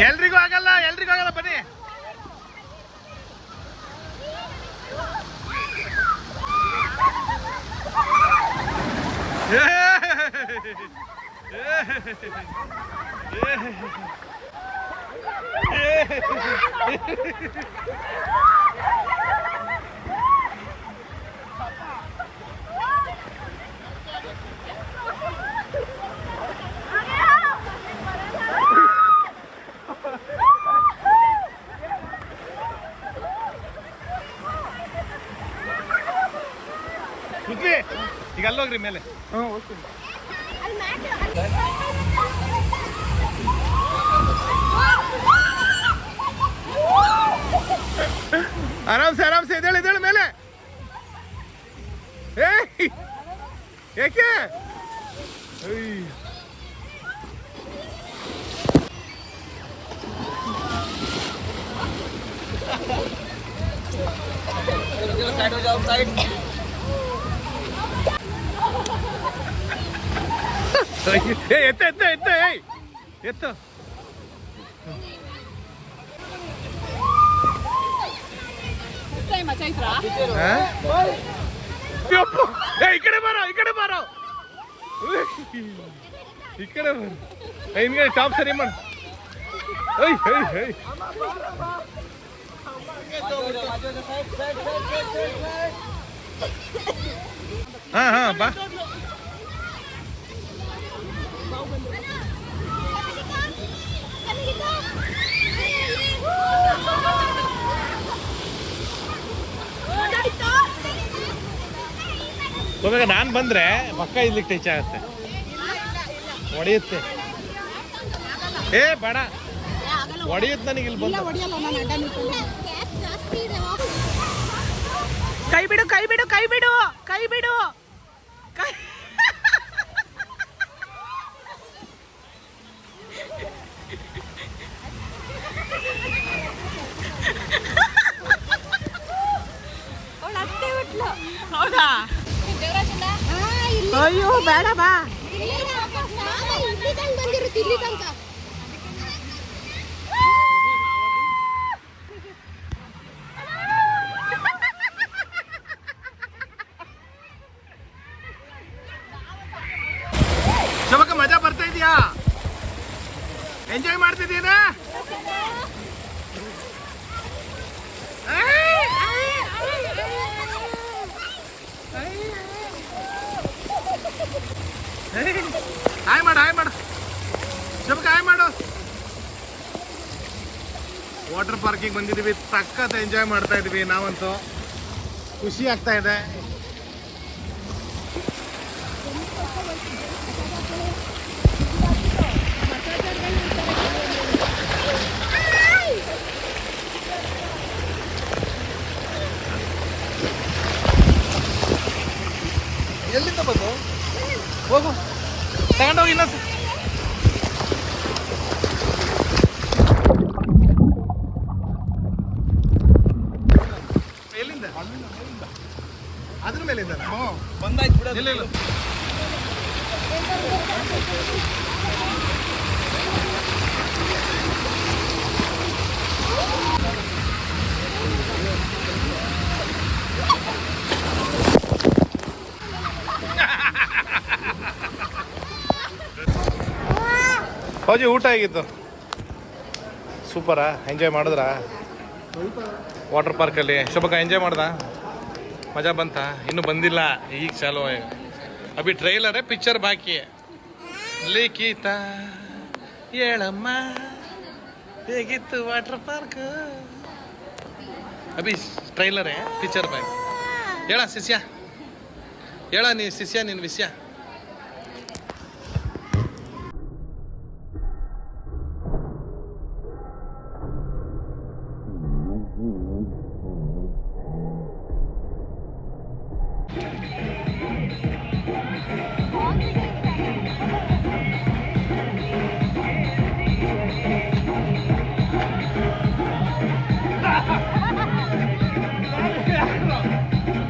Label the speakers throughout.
Speaker 1: ಎಲ್ರಿಗೂ ಆಗಲ್ಲ, ಎಲ್ರಿಗೂ ಆಗಲ್ಲ, ಬನ್ನಿ. ಈಗ ಅಲ್ಲೋಗ್ರಿ ಮೇಲೆ. ಆರಾಮ್ಸೆ ಆರಾಮ್ಸೆ ಇದೇಳು ಇದೇಳು ಮೇಲೆ. ಏಕೆ ಎತ್ತ ಎತ್ತ ಎತ್ತ ಎತ್ತ. ಈ ಕಡೆ ಬಾರೋ, ಈ ಕಡೆ ಬಾರೋ, ಈ ಕಡೆ ಬಾರೋ. ಹಿಂಗೆ ಟಾಪ್ ಸರಿ ಮಾಡು. ಹಾ ಹಾ ಬಾ. ಇವಾಗ ನಾನು ಬಂದ್ರೆ ಪಕ್ಕ ಇಲ್ಲಿಗೆ ಟಚ್ ಆಗುತ್ತೆ, ಹೊಡೆಯುತ್ತೆ. ಬೇಡ, ಹೊಡೆಯುತ್ತೆ ನನಗೆ ಇಲ್ಲಿ ಬಂದು.
Speaker 2: ಕೈ ಬಿಡು, ಕೈ ಬಿಡು, ಕೈ ಬಿಡು, ಕೈ ಬಿಡು. ಹೌದಾ? ಅಯ್ಯೋ ಬೇಡ ಬಾ.
Speaker 1: ಶಬಕ ಮಜಾ ಬರ್ತಾ ಇದೆಯಾ? ಎಂಜಾಯ್ ಮಾಡ್ತಿದ್ದೀರಾ? ಹಾಯ್ ಮಾಡು, ಹಾಯ್ ಮಾಡು ಶಬಕ, ಹಾಯ್ ಮಾಡು. ವಾಟರ್ ಪಾರ್ಕಿಗೆ ಬಂದಿದ್ದೀವಿ, ಸಖತ್ ಎಂಜಾಯ್ ಮಾಡ್ತಾ ಇದೀವಿ ನಾವಂತೂ. ಖುಷಿ ಆಗ್ತಾ ಇದೆ. ಎಲ್ಲಿಂದ ಬಂದು ಹೋಗು, ತಗೊಂಡೋಗಿ ಇನ್ನೊಂದು. ಎಲ್ಲಿಂದ? ಅದ್ರ ಮೇಲಿಂದ ಬಂದಾಯ್ತು ಬಿಡ. ಇಲ್ಲ ಇಲ್ಲ, ಹೌಜಿ ಊಟ ಹೇಗಿತ್ತು? ಸೂಪರಾ? ಎಂಜಾಯ್ ಮಾಡಿದ್ರಾ ವಾಟರ್ ಪಾರ್ಕಲ್ಲಿ? ಶೋಭಕ ಎಂಜಾಯ್ ಮಾಡ್ದ? ಮಜಾ ಬಂತ? ಇನ್ನೂ ಬಂದಿಲ್ಲ, ಈಗ ಚಾಲು. ಅಭಿ ಟ್ರೈಲರೇ, ಪಿಕ್ಚರ್ ಬಾಕಿ. ಲಿಖಿತ ಹೇಳಮ್ಮ ಹೇಗಿತ್ತು ವಾಟರ್ ಪಾರ್ಕ್? ಅಭಿ ಟ್ರೈಲರೇ, ಪಿಕ್ಚರ್ ಬಾಕಿ. ಹೇಳ ಶಿಷ್ಯ, ಹೇಳ ನೀ ಶಿಷ್ಯ, ನಿನ್ನ ವಿಷಯ.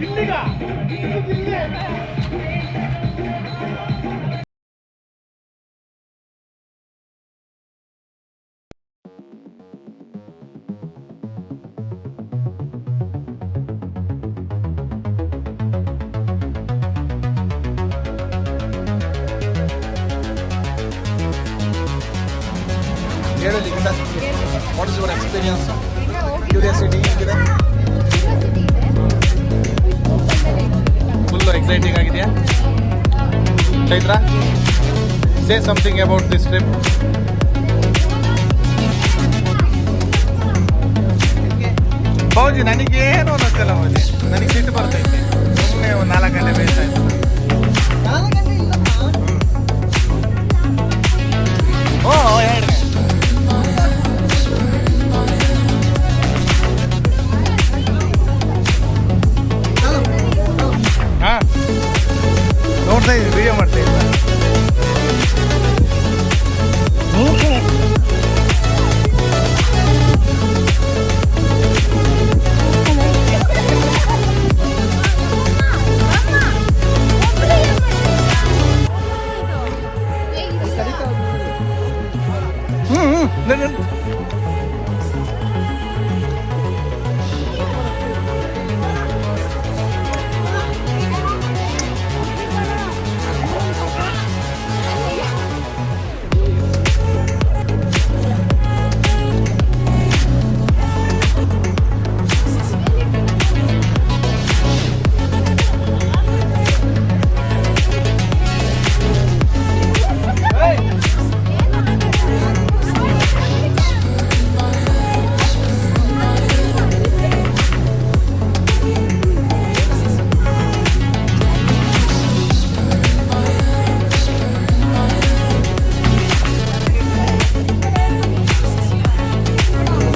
Speaker 1: ಇಲ್ಲಿಗ ಹೇಳಿ what is your experience curiosity ಹೇಗಿದೆ ಫುಲ್ ಎಕ್ಸೈಟಿಂಗ್ ಆಗಿದೆಯಾ Chaitra say something about this trip ಹೌದು ನನಗೇನು ಅನ್ನಿಸ್ತಲ್ಲ ಮೋದಿ ನನಗೆ ಸಿಟ್ಟು ಬರ್ತೈತೆ ಸುಮ್ಮನೆ ಒಂದು 4 ಗಂಟೆ ಬೇಯ್ತಾ ಇತ್ತು ಓ ಹೇಳಿ ಹಾ ನೋಡ್ತಾ ಇದ್ದೀನಿ ವಿಡಿಯೋ ಮಾಡ್ತಾ ಇದ್ದ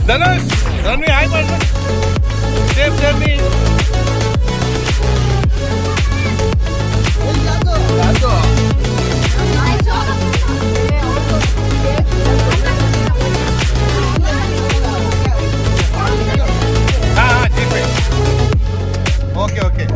Speaker 1: ಧನುಷ್ ರನ್ವಿ ಹಾಯ್ ಮಾಡ್ರಿ ಸೇಫ್ ಜರ್ನಿ ಹಾಂ ಜೀಪೇ ಓಕೆ ಓಕೆ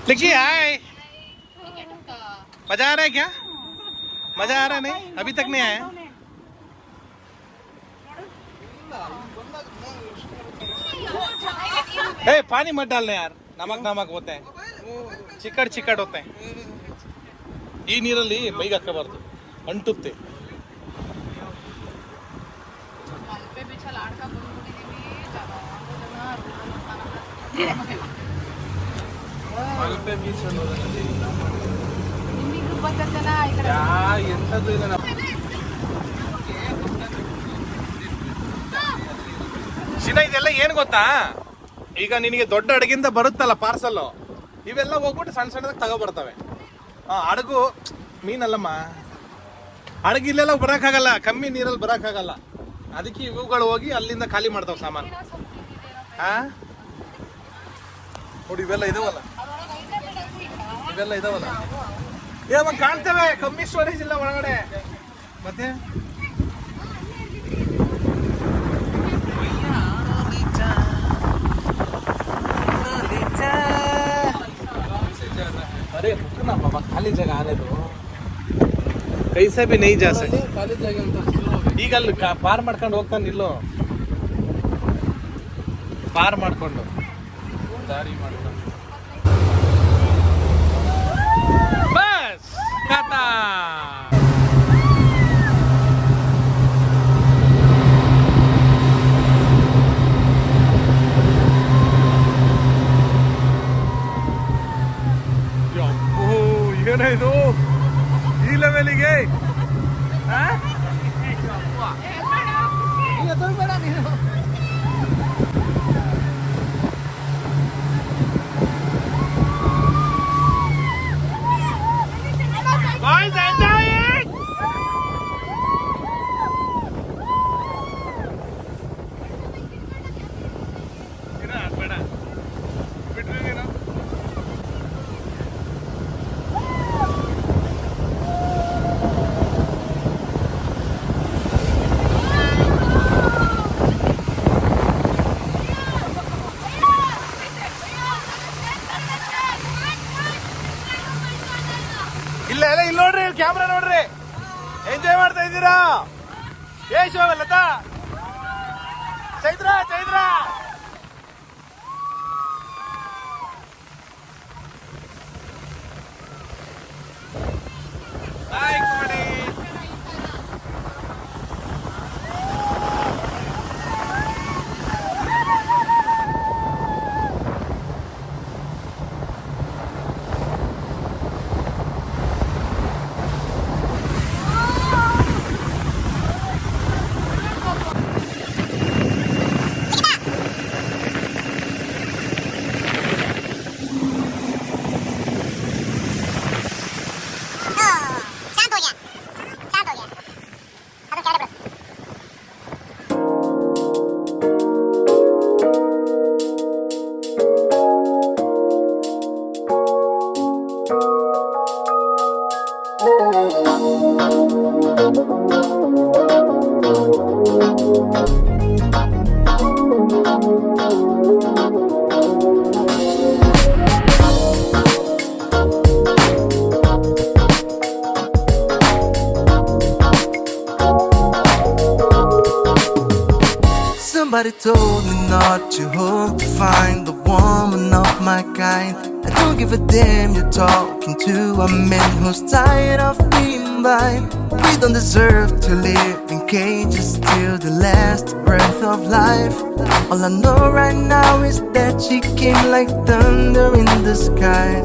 Speaker 1: देखिए हाय मजा आ रहा है क्या मजा आ रहा नहीं अभी तक नहीं आया ए पानी मत डालना यार नमक नमक होते हैं चिकट चिकट होते हैं ಈ ನೀರಲ್ಲಿ ಮೈಗೆ ಹಾಕಬಾರ್ದು ಅಂಟುತ್ತೆ ಎಂಥದ್ದು ಇಲ್ಲ ಶಿನ ಇದೆಲ್ಲ ಏನು ಗೊತ್ತಾ ಈಗ ನಿನಗೆ ದೊಡ್ಡ ಹಡಗಿಂದ ಬರುತ್ತಲ್ಲ ಪಾರ್ಸಲ್ ಇವೆಲ್ಲ ಹೋಗ್ಬಿಟ್ಟು ಸಣ್ಣ ಸಣ್ಣದಾಗ ತಗೋಬರ್ತವೆ ಹಡಗು ಮೀನಲ್ಲಮ್ಮ ಹಡಗು ಇಲ್ಲೆಲ್ಲ ಬರೋಕ್ಕಾಗಲ್ಲ ಕಮ್ಮಿ ನೀರಲ್ಲಿ ಬರೋಕ್ಕಾಗಲ್ಲ ಅದಕ್ಕೆ ಇವುಗಳು ಹೋಗಿ ಅಲ್ಲಿಂದ ಖಾಲಿ ಮಾಡ್ತಾವ ಸಾಮಾನು ನೋಡಿ ಇವೆಲ್ಲ ಇದಾವಲ್ಲ ಇವೆಲ್ಲ ಇದಾವಲ್ಲ ಇವಾಗ ಕಾಣ್ತೇವೆ ಕಮ್ಮಿ ಸ್ಟೋರೇಜ್ ಇಲ್ಲ ಒಳಗಡೆ ಮತ್ತೆ अरे रुकना बाबा खाली जगह आने दो कैसे भी नहीं जा सकते खाली जगह ಈಗ ಅಲ್ಲಿ ಪಾರ್ ಮಾಡ್ಕೊಂಡು ಹೋಗ್ತಾನೆ ಇಲ್ಲೋ ಪಾರ್ ಮಾಡ್ಕೊಂಡು ದಾರಿ ಮಾಡ್ಕೊಂಡು ಬಸ್ ಖಾತಾ ಏನಾಯ್ತು ಈ ಲೆವೆಲಿಗೆ Guys, enjoy! ಲತಾ ಚೈತ್ರ ಚೈತ್ರ ಬಾಯ್ ಕುಮಾರಿ.
Speaker 3: शांत हो गया अब तो क्या है
Speaker 4: Somebody told me not to hope to find the woman of my kind. I don't give a damn you're talking to a man who's tired of being blind. We don't deserve to live in cages till the last breath of life. All I know right now is that she came like thunder in the sky.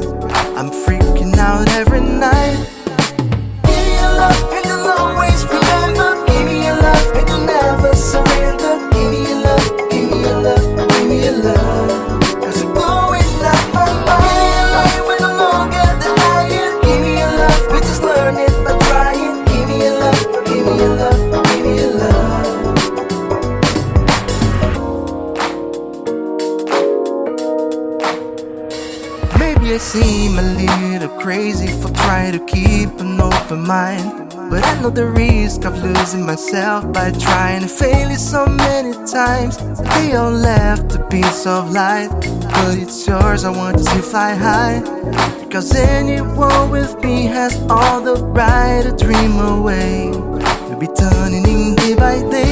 Speaker 4: I'm freaking out every night. Give me your love and you'll always remember. Give me your love and you'll never surrender. Give me your love, give me your love, give me your love. Cause you're blowing up my mind. We're no longer denying. Give me your love, we just learn it by trying. Give me your love, give me your love, give me your love. Maybe I seem a little crazy for trying to keep an open mind, but I know the risk of losing myself by trying to fail it so many times. They all left a piece of light, but it's yours, I want to fly high. Because anyone with me has all the right to dream away. We'll be turning in day by day.